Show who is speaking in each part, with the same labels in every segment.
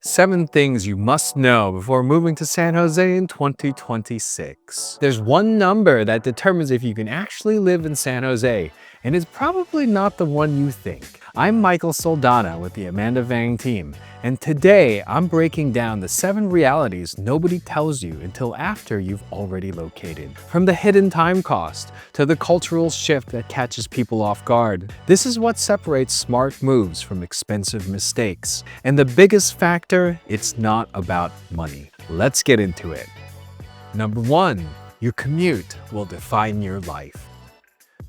Speaker 1: 7 things you must know before moving to San Jose in 2026. There's one number that determines if you can actually live in San Jose, and it's probably not the one you think. I'm Michael Saldana with the Amanda Vang Team, and today I'm breaking down the 7 realities nobody tells you until after you've already located. From the hidden time cost to the cultural shift that catches people off guard, this is what separates smart moves from expensive mistakes. And the biggest factor, it's not about money. Let's get into it. Number 1, your commute will define your life.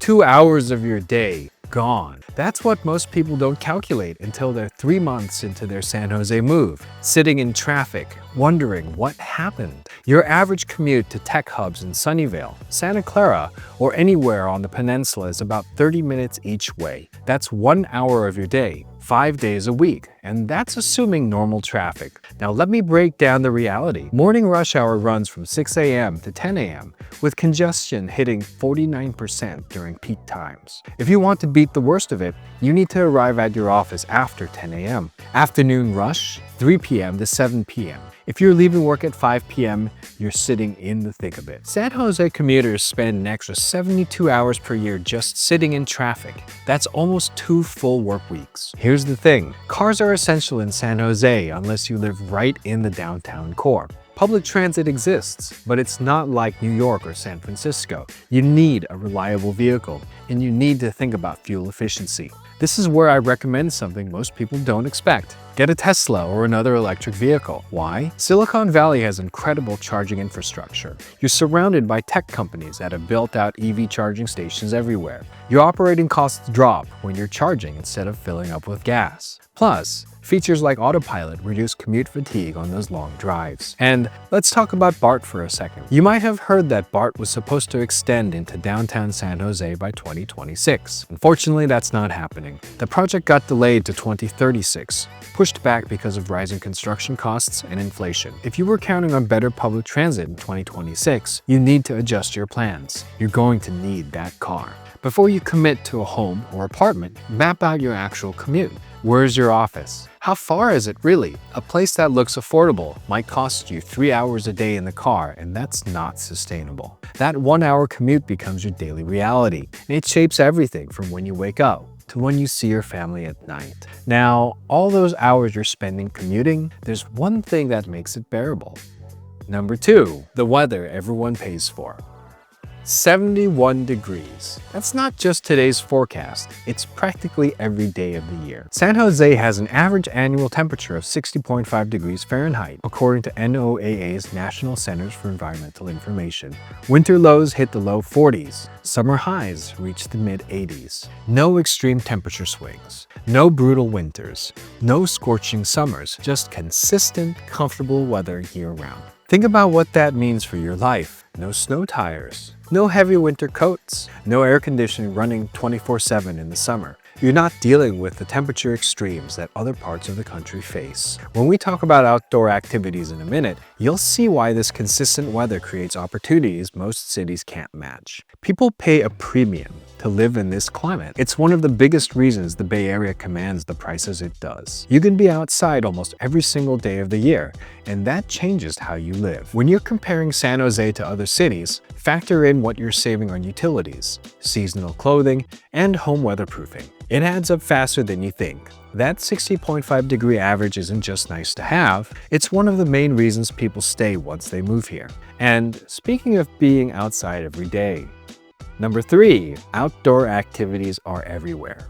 Speaker 1: 2 hours of your day gone. That's what most people don't calculate until they're 3 months into their San Jose move, sitting in traffic, wondering what happened. Your average commute to tech hubs in Sunnyvale, Santa Clara, or anywhere on the peninsula is about 30 minutes each way. That's 1 hour of your day, 5 days a week, and that's assuming normal traffic. Now let me break down the reality. Morning rush hour runs from 6 a.m. to 10 a.m., with congestion hitting 49% during peak times. If you want to beat the worst of it, you need to arrive at your office after 10 a.m. Afternoon rush, 3 p.m. to 7 p.m. If you're leaving work at 5 p.m., you're sitting in the thick of it. San Jose commuters spend an extra 72 hours per year just sitting in traffic. That's almost 2 full work weeks. Here's the thing, cars are essential in San Jose unless you live right in the downtown core. Public transit exists, but it's not like New York or San Francisco. You need a reliable vehicle, and you need to think about fuel efficiency. This is where I recommend something most people don't expect. Get a Tesla or another electric vehicle. Why? Silicon Valley has incredible charging infrastructure. You're surrounded by tech companies that have built out EV charging stations everywhere. Your operating costs drop when you're charging instead of filling up with gas. Plus, features like autopilot reduce commute fatigue on those long drives. And let's talk about BART for a second. You might have heard that BART was supposed to extend into downtown San Jose by 2026. Unfortunately, that's not happening. The project got delayed to 2036, pushed back because of rising construction costs and inflation. If you were counting on better public transit in 2026, you need to adjust your plans. You're going to need that car. Before you commit to a home or apartment, map out your actual commute. Where's your office? How far is it really? A place that looks affordable might cost you 3 hours a day in the car, and that's not sustainable. That 1 hour commute becomes your daily reality, and it shapes everything from when you wake up to when you see your family at night. Now, all those hours you're spending commuting, there's one thing that makes it bearable. Number 2, the weather everyone pays for. 71 degrees. That's not just today's forecast, it's practically every day of the year. San Jose has an average annual temperature of 60.5 degrees Fahrenheit, according to NOAA's National Centers for Environmental Information. Winter lows hit the low 40s. Summer highs reach the mid-80s. No extreme temperature swings, no brutal winters, no scorching summers, just consistent, comfortable weather year-round. Think about what that means for your life. No snow tires, no heavy winter coats, no air conditioning running 24/7 in the summer. You're not dealing with the temperature extremes that other parts of the country face. When we talk about outdoor activities in a minute, you'll see why this consistent weather creates opportunities most cities can't match. People pay a premium to live in this climate. It's one of the biggest reasons the Bay Area commands the prices it does. You can be outside almost every single day of the year, and that changes how you live. When you're comparing San Jose to other cities, factor in what you're saving on utilities, seasonal clothing, and home weatherproofing. It adds up faster than you think. That 60.5 degree average isn't just nice to have, it's one of the main reasons people stay once they move here. And speaking of being outside every day, Number 3, outdoor activities are everywhere.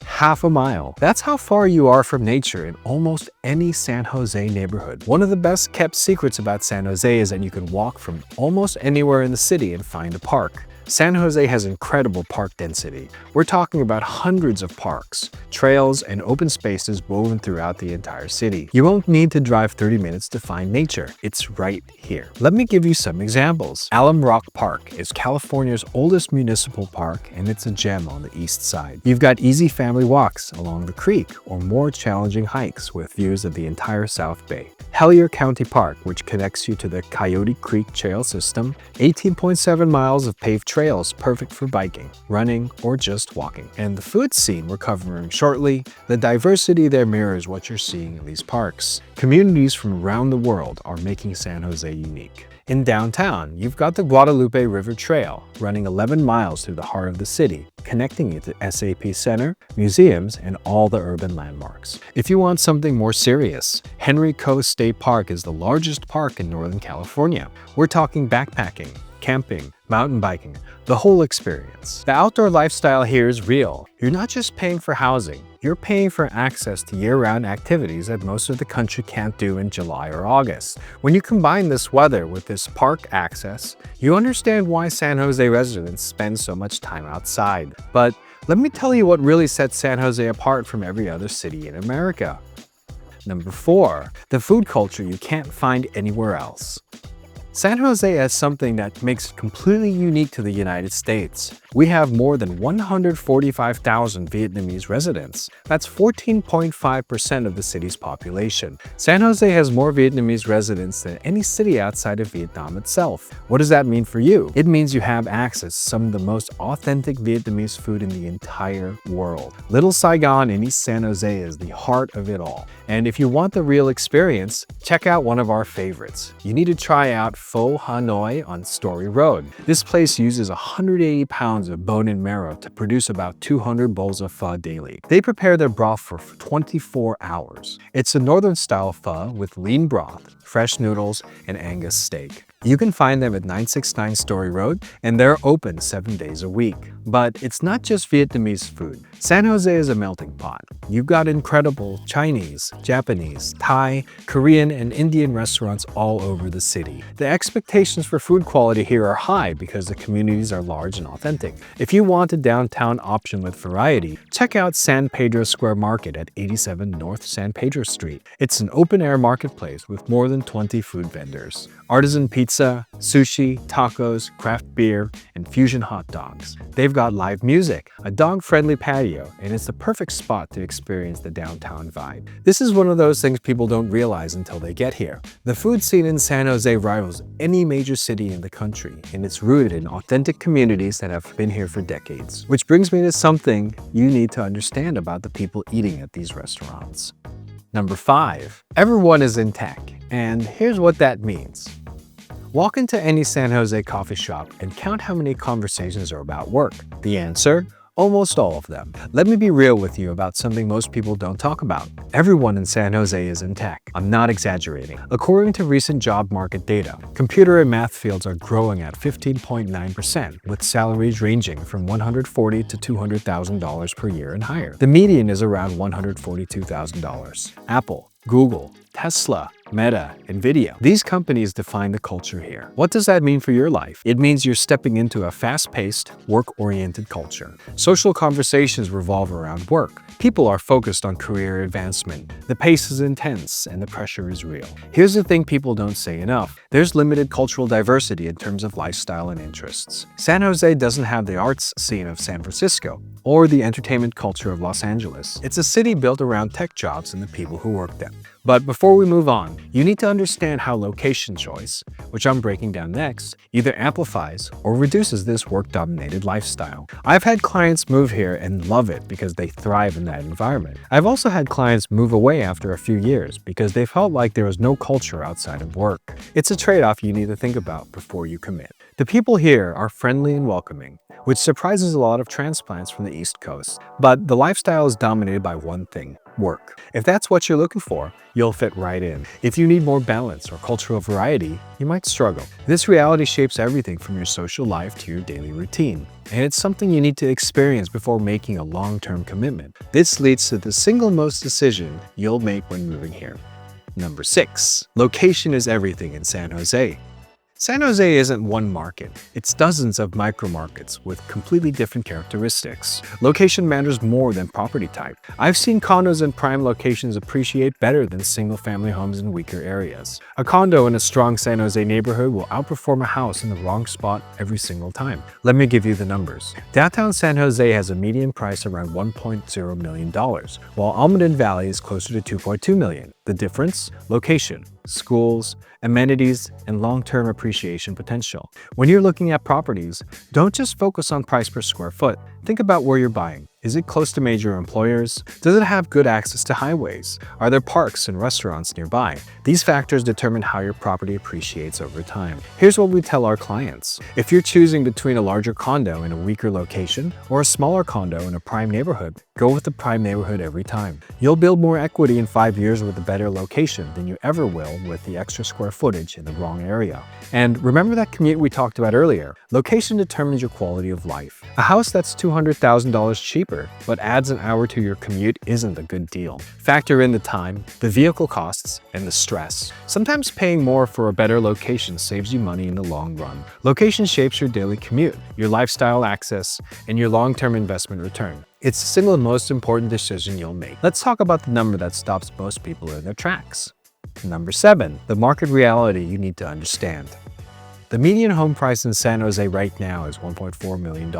Speaker 1: Half a mile. That's how far you are from nature in almost any San Jose neighborhood. One of the best kept secrets about San Jose is that you can walk from almost anywhere in the city and find a park. San Jose has incredible park density. We're talking about hundreds of parks, trails, and open spaces woven throughout the entire city. You won't need to drive 30 minutes to find nature. It's right here. Let me give you some examples. Alum Rock Park is California's oldest municipal park, and it's a gem on the east side. You've got easy family walks along the creek or more challenging hikes with views of the entire South Bay. Hellier County Park, which connects you to the Coyote Creek Trail system, 18.7 miles of paved trails perfect for biking, running, or just walking. And the food scene we're covering shortly, the diversity there mirrors what you're seeing in these parks. Communities from around the world are making San Jose unique. In downtown, you've got the Guadalupe River Trail, running 11 miles through the heart of the city, connecting it to SAP Center, museums, and all the urban landmarks. If you want something more serious, Henry Coe State Park is the largest park in Northern California. We're talking backpacking, camping, mountain biking, the whole experience. The outdoor lifestyle here is real. You're not just paying for housing, you're paying for access to year-round activities that most of the country can't do in July or August. When you combine this weather with this park access, you understand why San Jose residents spend so much time outside. But let me tell you what really sets San Jose apart from every other city in America. Number 4, the food culture you can't find anywhere else. San Jose has something that makes it completely unique to the United States. We have more than 145,000 Vietnamese residents. That's 14.5% of the city's population. San Jose has more Vietnamese residents than any city outside of Vietnam itself. What does that mean for you? It means you have access to some of the most authentic Vietnamese food in the entire world. Little Saigon in East San Jose is the heart of it all. And if you want the real experience, check out one of our favorites. You need to try out Pho Hanoi on Story Road. This place uses 180 pounds of bone and marrow to produce about 200 bowls of pho daily. They prepare their broth for 24 hours. It's a northern-style pho with lean broth, fresh noodles, and Angus steak. You can find them at 969 Story Road, and they're open 7 days a week. But it's not just Vietnamese food. San Jose is a melting pot. You've got incredible Chinese, Japanese, Thai, Korean, and Indian restaurants all over the city. The expectations for food quality here are high because the communities are large and authentic. If you want a downtown option with variety, check out San Pedro Square Market at 87 North San Pedro Street. It's an open-air marketplace with more than 20 food vendors. Artisan pizza, sushi, tacos, craft beer, and fusion hot dogs. They've got live music, a dog-friendly patio, and it's the perfect spot to experience the downtown vibe. This is one of those things people don't realize until they get here. The food scene in San Jose rivals any major city in the country, and it's rooted in authentic communities that have been here for decades. Which brings me to something you need to understand about the people eating at these restaurants. Number 5, everyone is in tech, and here's what that means. Walk into any San Jose coffee shop and count how many conversations are about work. The answer? Almost all of them. Let me be real with you about something most people don't talk about. Everyone in San Jose is in tech. I'm not exaggerating. According to recent job market data, computer and math fields are growing at 15.9%, with salaries ranging from $140,000 to $200,000 per year and higher. The median is around $142,000. Apple, Google, Tesla, Meta, Nvidia. These companies define the culture here. What does that mean for your life? It means you're stepping into a fast-paced, work-oriented culture. Social conversations revolve around work. People are focused on career advancement. The pace is intense and the pressure is real. Here's the thing people don't say enough. There's limited cultural diversity in terms of lifestyle and interests. San Jose doesn't have the arts scene of San Francisco or the entertainment culture of Los Angeles. It's a city built around tech jobs and the people who work them. But before we move on, you need to understand how location choice, which I'm breaking down next, either amplifies or reduces this work-dominated lifestyle. I've had clients move here and love it because they thrive in that environment. I've also had clients move away after a few years because they felt like there was no culture outside of work. It's a trade-off you need to think about before you commit. The people here are friendly and welcoming, which surprises a lot of transplants from the East Coast. But the lifestyle is dominated by one thing: work. If that's what you're looking for, you'll fit right in. If you need more balance or cultural variety, you might struggle. This reality shapes everything from your social life to your daily routine, and it's something you need to experience before making a long-term commitment. This leads to the single most decision you'll make when moving here. Number 6, location is everything in San Jose. San Jose isn't one market, it's dozens of micro-markets with completely different characteristics. Location matters more than property type. I've seen condos in prime locations appreciate better than single-family homes in weaker areas. A condo in a strong San Jose neighborhood will outperform a house in the wrong spot every single time. Let me give you the numbers. Downtown San Jose has a median price around $1.0 million, while Almaden Valley is closer to $2.2 million. The difference? Location, schools, amenities, and long-term appreciation potential. When you're looking at properties, don't just focus on price per square foot. Think about where you're buying. Is it close to major employers? Does it have good access to highways? Are there parks and restaurants nearby? These factors determine how your property appreciates over time. Here's what we tell our clients. If you're choosing between a larger condo in a weaker location or a smaller condo in a prime neighborhood, go with the prime neighborhood every time. You'll build more equity in 5 years with a better location than you ever will with the extra square footage in the wrong area. And remember that commute we talked about earlier. Location determines your quality of life. A house that's $200,000 cheaper but adds an hour to your commute isn't a good deal. Factor in the time, the vehicle costs, and the stress. Sometimes paying more for a better location saves you money in the long run. Location shapes your daily commute, your lifestyle access, and your long-term investment return. It's the single most important decision you'll make. Let's talk about the number that stops most people in their tracks. Number 7, the market reality you need to understand. The median home price in San Jose right now is $1.4 million.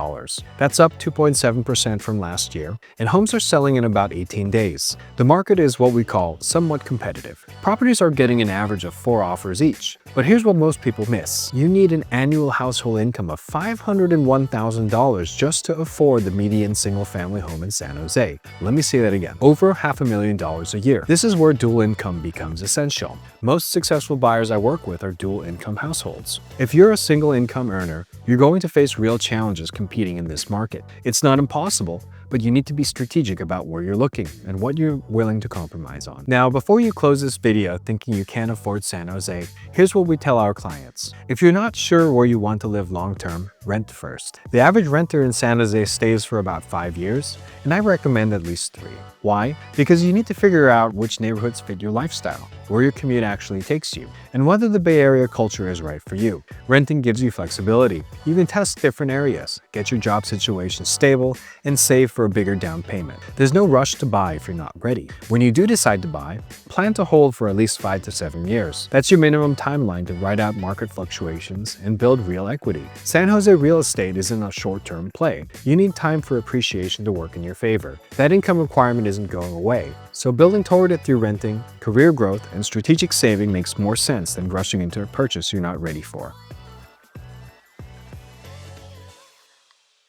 Speaker 1: That's up 2.7% from last year, and homes are selling in about 18 days. The market is what we call somewhat competitive. Properties are getting an average of 4 offers each. But here's what most people miss. You need an annual household income of $501,000 just to afford the median single-family home in San Jose. Let me say that again. Over $500,000 a year. This is where dual income becomes essential. Most successful buyers I work with are dual income households. If you're a single income earner, you're going to face real challenges competing in this market. It's not impossible, but you need to be strategic about where you're looking and what you're willing to compromise on. Now, before you close this video thinking you can't afford San Jose, here's what we tell our clients. If you're not sure where you want to live long-term, rent first. The average renter in San Jose stays for about 5 years, and I recommend at least 3. Why? Because you need to figure out which neighborhoods fit your lifestyle, where your commute actually takes you, and whether the Bay Area culture is right for you. Renting gives you flexibility. You can test different areas, get your job situation stable, and save for a bigger down payment. There's no rush to buy if you're not ready. When you do decide to buy, plan to hold for at least 5 to 7 years. That's your minimum timeline to ride out market fluctuations and build real equity. San Jose real estate isn't a short-term play. You need time for appreciation to work in your favor. That income requirement isn't going away, so building toward it through renting, career growth, and strategic saving makes more sense than rushing into a purchase you're not ready for.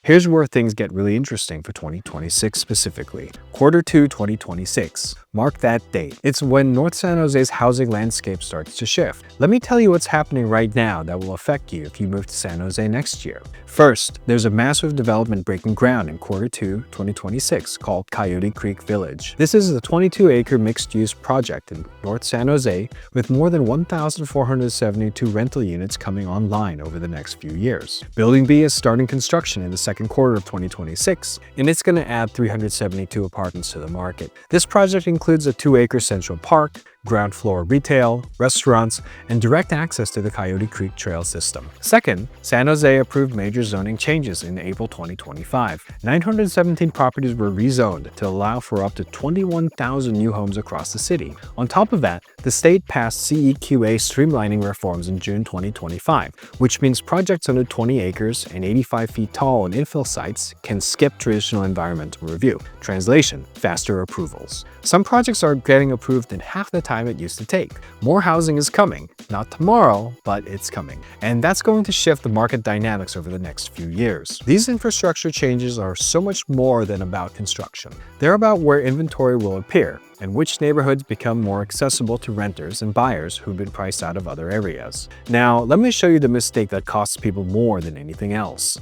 Speaker 1: Here's where things get really interesting for 2026 specifically. Q2 2026. Mark that date. It's when North San Jose's housing landscape starts to shift. Let me tell you what's happening right now that will affect you if you move to San Jose next year. First, there's a massive development breaking ground in Q2 2026 called Coyote Creek Village. This is a 22-acre mixed-use project in North San Jose with more than 1,472 rental units coming online over the next few years. Building B is starting construction in the second quarter of 2026, and it's going to add 372 apartments to the market. This project includes a 2-acre central park, ground floor retail, restaurants, and direct access to the Coyote Creek Trail system. Second, San Jose approved major zoning changes in April 2025. 917 properties were rezoned to allow for up to 21,000 new homes across the city. On top of that, the state passed CEQA streamlining reforms in June 2025, which means projects under 20 acres and 85 feet tall on infill sites can skip traditional environmental review. Translation: faster approvals. Some projects are getting approved in half the time it used to take. More housing is coming. Not tomorrow, but it's coming. And that's going to shift the market dynamics over the next few years. These infrastructure changes are so much more than about construction. They're about where inventory will appear and which neighborhoods become more accessible to renters and buyers who've been priced out of other areas. Now, let me show you the mistake that costs people more than anything else.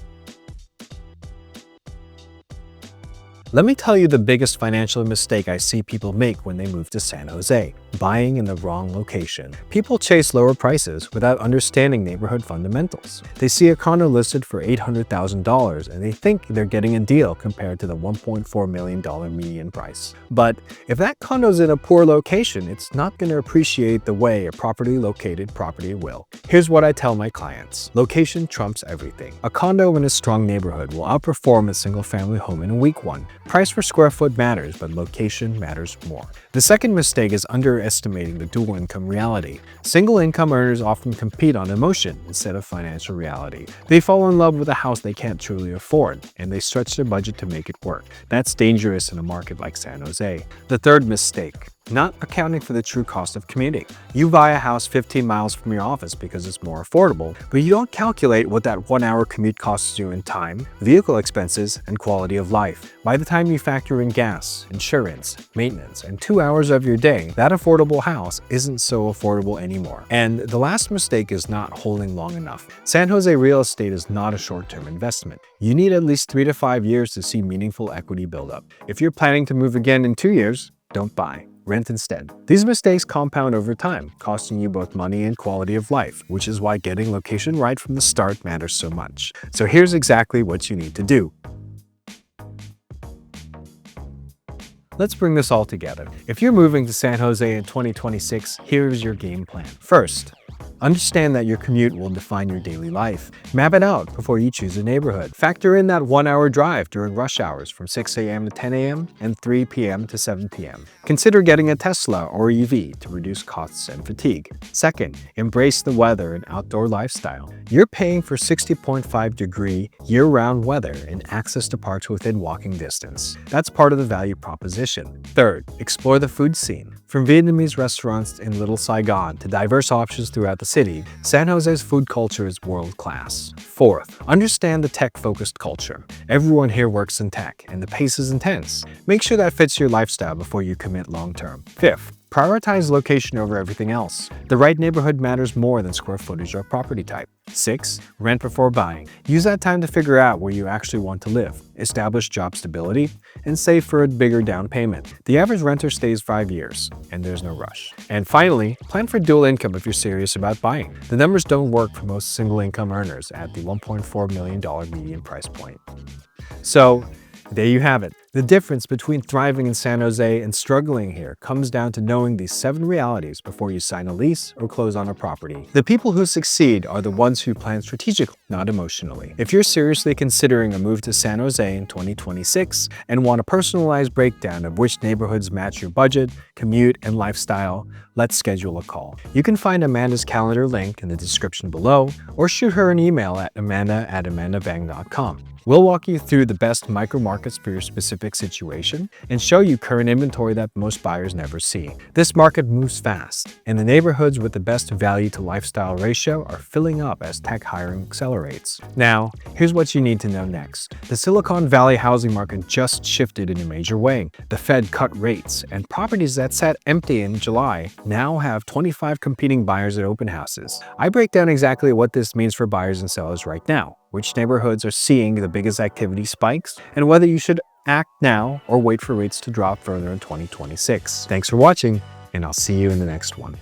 Speaker 1: Let me tell you the biggest financial mistake I see people make when they move to San Jose: buying in the wrong location. People chase lower prices without understanding neighborhood fundamentals. They see a condo listed for $800,000 and they think they're getting a deal compared to the $1.4 million median price. But if that condo's in a poor location, it's not going to appreciate the way a properly located property will. Here's what I tell my clients: location trumps everything. A condo in a strong neighborhood will outperform a single-family home in a weak one. Price per square foot matters, but location matters more. The second mistake is underestimating the dual income reality. Single income earners often compete on emotion instead of financial reality. They fall in love with a house they can't truly afford, and they stretch their budget to make it work. That's dangerous in a market like San Jose. The third mistake: not accounting for the true cost of commuting. You buy a house 15 miles from your office because it's more affordable, but you don't calculate what that 1-hour commute costs you in time, vehicle expenses, and quality of life. By the time you factor in gas, insurance, maintenance, and 2 hours of your day, that affordable house isn't so affordable anymore. And the last mistake is not holding long enough. San Jose real estate is not a short-term investment. You need at least 3 to 5 years to see meaningful equity buildup. If you're planning to move again in 2 years, don't buy. Rent instead. These mistakes compound over time, costing you both money and quality of life, which is why getting location right from the start matters so much. So here's exactly what you need to do. Let's bring this all together. If you're moving to San Jose in 2026, here's your game plan. First, understand that your commute will define your daily life. Map it out before you choose a neighborhood. Factor in that 1-hour drive during rush hours from 6 a.m. to 10 a.m. and 3 p.m. to 7 p.m. Consider getting a Tesla or EV to reduce costs and fatigue. Second, embrace the weather and outdoor lifestyle. You're paying for 60.5-degree year-round weather and access to parks within walking distance. That's part of the value proposition. Third, explore the food scene. From Vietnamese restaurants in Little Saigon to diverse options throughout the city, San Jose's food culture is world-class. Fourth, understand the tech-focused culture. Everyone here works in tech, and the pace is intense. Make sure that fits your lifestyle before you commit long-term. Fifth, prioritize location over everything else. The right neighborhood matters more than square footage or property type. 6. Rent before buying. Use that time to figure out where you actually want to live, establish job stability, and save for a bigger down payment. The average renter stays 5 years, and there's no rush. And finally, plan for dual income if you're serious about buying. The numbers don't work for most single-income earners at the $1.4 million median price point. So, there you have it. The difference between thriving in San Jose and struggling here comes down to knowing these 7 realities before you sign a lease or close on a property. The people who succeed are the ones who plan strategically, not emotionally. If you're seriously considering a move to San Jose in 2026 and want a personalized breakdown of which neighborhoods match your budget, commute, and lifestyle, let's schedule a call. You can find Amanda's calendar link in the description below or shoot her an email at amanda@amandavang.com. We'll walk you through the best micro markets for your specific situation and show you current inventory that most buyers never see. This market moves fast, and the neighborhoods with the best value to lifestyle ratio are filling up as tech hiring accelerates. Now, here's what you need to know next. The Silicon Valley housing market just shifted in a major way. The Fed cut rates, and properties that sat empty in July now have 25 competing buyers at open houses. I break down exactly what this means for buyers and sellers right now, which neighborhoods are seeing the biggest activity spikes, and whether you should act now or wait for rates to drop further in 2026. Thanks for watching, and I'll see you in the next one.